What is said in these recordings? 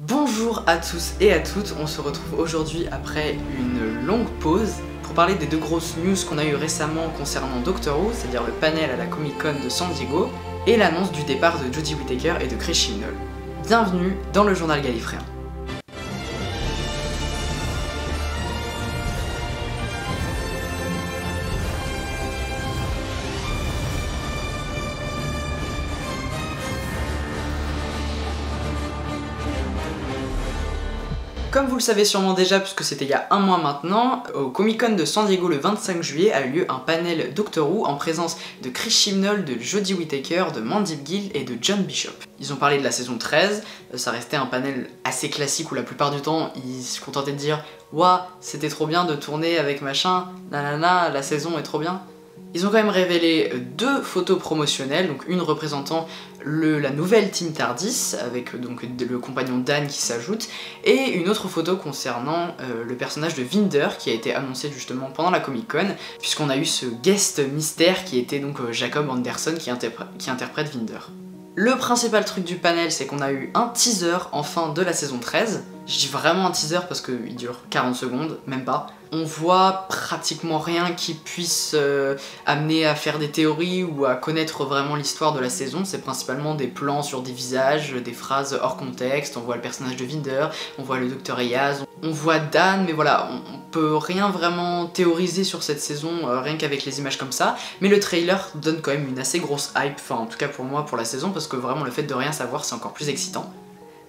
Bonjour à tous et à toutes, on se retrouve aujourd'hui après une longue pause pour parler des deux grosses news qu'on a eues récemment concernant Doctor Who, c'est-à-dire le panel à la Comic Con de San Diego et l'annonce du départ de Jodie Whittaker et de Chris Chibnall. Bienvenue dans le journal Gallifréen. Comme vous le savez sûrement déjà, puisque c'était il y a un mois maintenant, au Comic Con de San Diego le 25 juillet a eu lieu un panel Doctor Who en présence de Chris Chibnall, de Jodie Whittaker, de Mandip Gill et de John Bishop. Ils ont parlé de la saison 13, ça restait un panel assez classique où la plupart du temps ils se contentaient de dire « Ouah, c'était trop bien de tourner avec machin, nanana, la saison est trop bien ». Ils ont quand même révélé deux photos promotionnelles, donc une représentant la nouvelle Team TARDIS, avec donc le compagnon Dan qui s'ajoute, et une autre photo concernant le personnage de Vinder qui a été annoncé justement pendant la Comic Con, puisqu'on a eu ce guest mystère qui était donc Jacob Anderson qui interprète Vinder. Le principal truc du panel, c'est qu'on a eu un teaser enfin de la saison 13. Je dis vraiment un teaser parce qu'il dure 40 secondes, même pas. On voit pratiquement rien qui puisse amener à faire des théories ou à connaître vraiment l'histoire de la saison. C'est principalement des plans sur des visages, des phrases hors contexte. On voit le personnage de Vinder, on voit le Dr Eyaz, on voit Dan, mais voilà, on peut rien vraiment théoriser sur cette saison, rien qu'avec les images comme ça. Mais le trailer donne quand même une assez grosse hype, enfin en tout cas pour moi, pour la saison, parce que vraiment le fait de rien savoir, c'est encore plus excitant.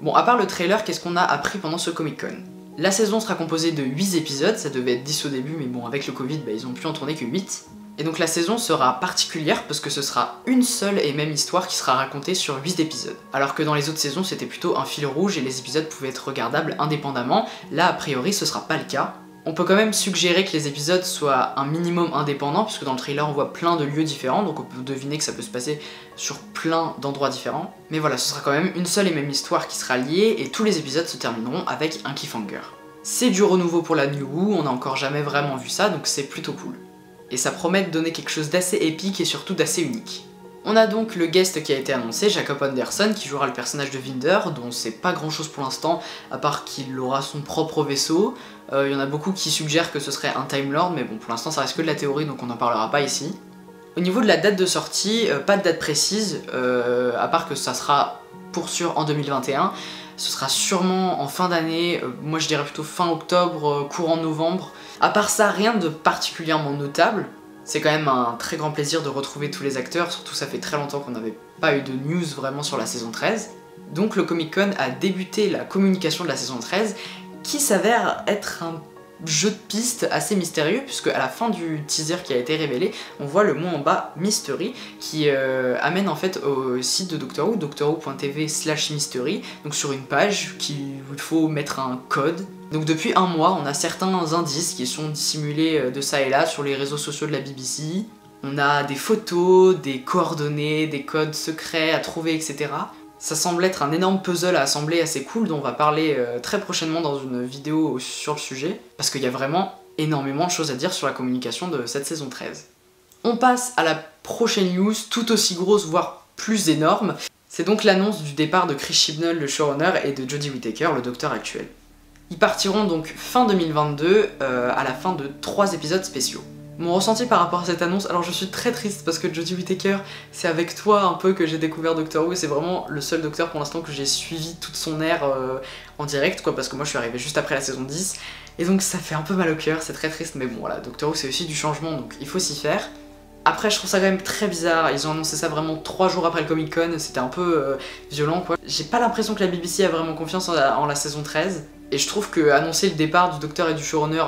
Bon, à part le trailer, qu'est-ce qu'on a appris pendant ce Comic Con ? La saison sera composée de 8 épisodes, ça devait être 10 au début, mais bon, avec le Covid, ils ont pu en tourner que 8. Et donc la saison sera particulière parce que ce sera une seule et même histoire qui sera racontée sur 8 épisodes. Alors que dans les autres saisons, c'était plutôt un fil rouge et les épisodes pouvaient être regardables indépendamment. Là, a priori, ce sera pas le cas. On peut quand même suggérer que les épisodes soient un minimum indépendants, puisque dans le trailer on voit plein de lieux différents, donc on peut deviner que ça peut se passer sur plein d'endroits différents. Mais voilà, ce sera quand même une seule et même histoire qui sera liée, et tous les épisodes se termineront avec un cliffhanger. C'est du renouveau pour la New Who, on n'a encore jamais vraiment vu ça, donc c'est plutôt cool. Et ça promet de donner quelque chose d'assez épique et surtout d'assez unique. On a donc le guest qui a été annoncé, Jacob Anderson, qui jouera le personnage de Vinder, dont on sait pas grand chose pour l'instant, à part qu'il aura son propre vaisseau. Il y en a beaucoup qui suggèrent que ce serait un Time Lord, mais bon, pour l'instant ça reste que de la théorie, donc on n'en parlera pas ici. Au niveau de la date de sortie, pas de date précise, à part que ça sera pour sûr en 2021. Ce sera sûrement en fin d'année, moi je dirais plutôt fin octobre, courant novembre. À part ça, rien de particulièrement notable. C'est quand même un très grand plaisir de retrouver tous les acteurs, surtout ça fait très longtemps qu'on n'avait pas eu de news vraiment sur la saison 13. Donc le Comic Con a débuté la communication de la saison 13, qui s'avère être un jeu de piste assez mystérieux, puisque à la fin du teaser qui a été révélé, on voit le mot en bas Mystery, qui amène en fait au site de Doctor Who, doctorwho.tv/mystery, donc sur une page où il faut mettre un code. Donc depuis un mois, on a certains indices qui sont dissimulés de ça et là sur les réseaux sociaux de la BBC. On a des photos, des coordonnées, des codes secrets à trouver, etc. Ça semble être un énorme puzzle à assembler assez cool dont on va parler très prochainement dans une vidéo sur le sujet, parce qu'il y a vraiment énormément de choses à dire sur la communication de cette saison 13. On passe à la prochaine news, tout aussi grosse, voire plus énorme. C'est donc l'annonce du départ de Chris Chibnall, le showrunner, et de Jodie Whittaker, le docteur actuel. Ils partiront donc fin 2022 à la fin de 3 épisodes spéciaux. Mon ressenti par rapport à cette annonce, alors je suis très triste parce que Jodie Whittaker, c'est avec toi un peu que j'ai découvert Doctor Who et c'est vraiment le seul docteur pour l'instant que j'ai suivi toute son ère en direct, quoi, parce que moi je suis arrivée juste après la saison 10 et donc ça fait un peu mal au cœur, c'est très triste, mais bon voilà, Doctor Who c'est aussi du changement donc il faut s'y faire. Après je trouve ça quand même très bizarre, ils ont annoncé ça vraiment 3 jours après le Comic Con, c'était un peu violent quoi. J'ai pas l'impression que la BBC a vraiment confiance en la saison 13. Et je trouve que annoncer le départ du docteur et du showrunner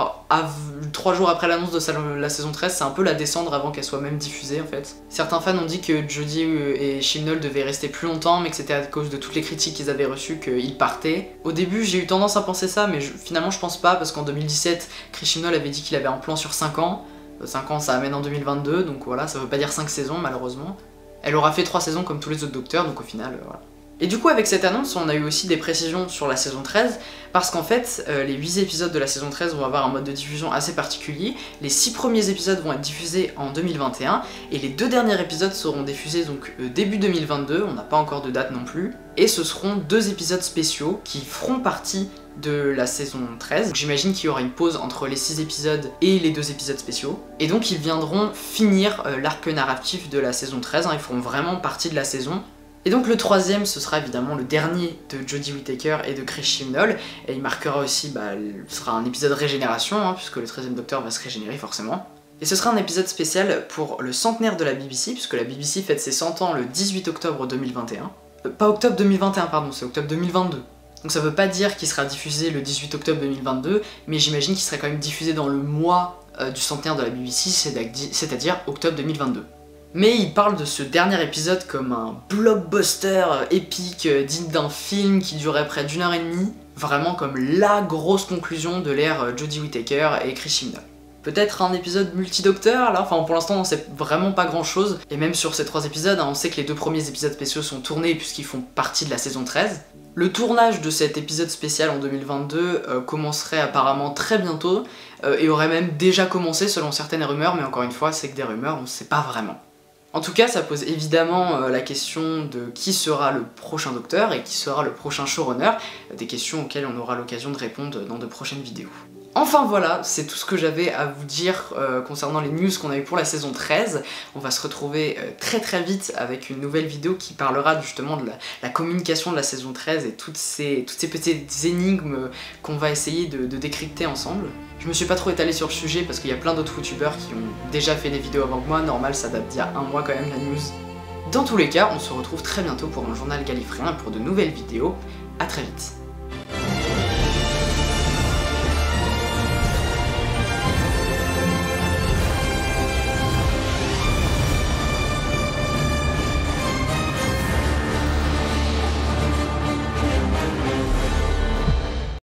3 jours après l'annonce de la saison 13, c'est un peu la descendre avant qu'elle soit même diffusée en fait. Certains fans ont dit que Jodie et Chibnall devaient rester plus longtemps, mais que c'était à cause de toutes les critiques qu'ils avaient reçues qu'ils partaient. Au début j'ai eu tendance à penser ça, mais finalement je pense pas, parce qu'en 2017, Chris Chibnall avait dit qu'il avait un plan sur 5 ans. 5 ans ça amène en 2022, donc voilà, ça veut pas dire 5 saisons malheureusement. Elle aura fait 3 saisons comme tous les autres docteurs, donc au final, voilà. Et du coup avec cette annonce on a eu aussi des précisions sur la saison 13 parce qu'en fait les 8 épisodes de la saison 13 vont avoir un mode de diffusion assez particulier. Les 6 premiers épisodes vont être diffusés en 2021 et les 2 derniers épisodes seront diffusés donc début 2022, on n'a pas encore de date non plus. Et ce seront 2 épisodes spéciaux qui feront partie de la saison 13. J'imagine qu'il y aura une pause entre les 6 épisodes et les 2 épisodes spéciaux. Et donc ils viendront finir l'arc narratif de la saison 13, hein, ils feront vraiment partie de la saison. Et donc le troisième, ce sera évidemment le dernier de Jodie Whittaker et de Chris Chibnall, et il marquera aussi, ce sera un épisode régénération, hein, puisque le 13e Docteur va se régénérer forcément. Et ce sera un épisode spécial pour le centenaire de la BBC, puisque la BBC fête ses 100 ans le 18 octobre 2021. Pas octobre 2021, pardon, c'est octobre 2022. Donc ça veut pas dire qu'il sera diffusé le 18 octobre 2022, mais j'imagine qu'il serait quand même diffusé dans le mois du centenaire de la BBC, c'est-à-dire octobre 2022. Mais il parle de ce dernier épisode comme un blockbuster épique digne d'un film qui durait près d'1 heure et demie, vraiment comme la grosse conclusion de l'ère Jodie Whittaker et Chris Chibnall. Peut-être un épisode multi-docteur là, enfin pour l'instant on sait vraiment pas grand chose, et même sur ces 3 épisodes, hein, on sait que les 2 premiers épisodes spéciaux sont tournés puisqu'ils font partie de la saison 13. Le tournage de cet épisode spécial en 2022 commencerait apparemment très bientôt, et aurait même déjà commencé selon certaines rumeurs, mais encore une fois c'est que des rumeurs, on sait pas vraiment. En tout cas, ça pose évidemment la question de qui sera le prochain docteur et qui sera le prochain showrunner, des questions auxquelles on aura l'occasion de répondre dans de prochaines vidéos. Enfin voilà, c'est tout ce que j'avais à vous dire concernant les news qu'on a eu pour la saison 13. On va se retrouver très vite avec une nouvelle vidéo qui parlera justement de la communication de la saison 13 et toutes ces petites énigmes qu'on va essayer de décrypter ensemble. Je me suis pas trop étalé sur le sujet parce qu'il y a plein d'autres youtubeurs qui ont déjà fait des vidéos avant que moi, normal ça date d'il y a 1 mois quand même la news. Dans tous les cas, on se retrouve très bientôt pour un journal gallifréen et pour de nouvelles vidéos. À très vite.